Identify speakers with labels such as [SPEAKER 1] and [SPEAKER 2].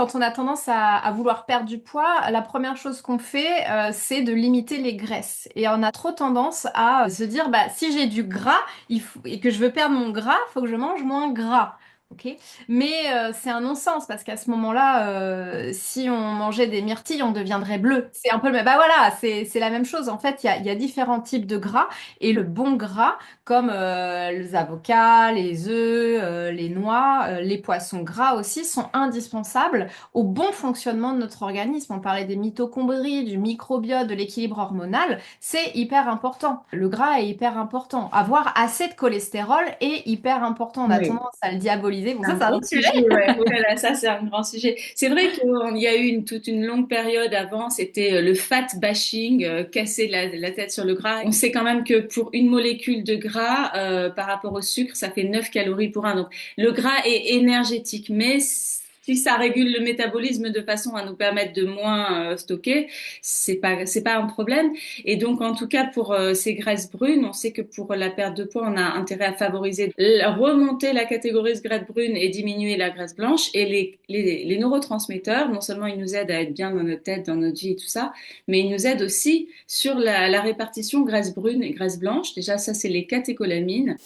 [SPEAKER 1] quand on a tendance à vouloir perdre du poids, la première chose qu'on fait, c'est de limiter les graisses. Et on a trop tendance à se dire, bah, si j'ai du gras et que je veux perdre mon gras, il faut que je mange moins gras. Ok? Mais c'est un non-sens parce qu'à ce moment-là, si on mangeait des myrtilles, on deviendrait bleu. C'est un peu le même. Bah voilà, c'est la même chose. En fait, il y a différents types de gras et le bon gras, comme les avocats, les œufs, les noix, les poissons gras aussi, sont indispensables au bon fonctionnement de notre organisme. On parlait des mitochondries, du microbiote, de l'équilibre hormonal. C'est hyper important. Le gras est hyper important. Avoir assez de cholestérol est hyper important. On a
[SPEAKER 2] Oui.
[SPEAKER 1] tendance à le diaboliser. Bon,
[SPEAKER 2] C'est
[SPEAKER 1] ça,
[SPEAKER 2] un
[SPEAKER 1] c'est un
[SPEAKER 2] gros
[SPEAKER 1] autre sujet.
[SPEAKER 2] sujet, ouais. Voilà, ça c'est un grand sujet. C'est vrai qu'il y a eu toute une longue période avant, c'était le fat bashing, casser la tête sur le gras. On sait quand même que pour une molécule de gras, par rapport au sucre, ça fait 9 calories pour un. Donc le gras est énergétique, mais si ça régule le métabolisme de façon à nous permettre de moins stocker, c'est pas un problème. Et donc en tout cas pour ces graisses brunes, on sait que pour la perte de poids, on a intérêt à favoriser remonter la catégorie de graisse brune et diminuer la graisse blanche. Et les neurotransmetteurs, non seulement ils nous aident à être bien dans notre tête, dans notre vie et tout ça, mais ils nous aident aussi sur la répartition graisse brune et graisse blanche. Déjà, ça, c'est les catécholamines.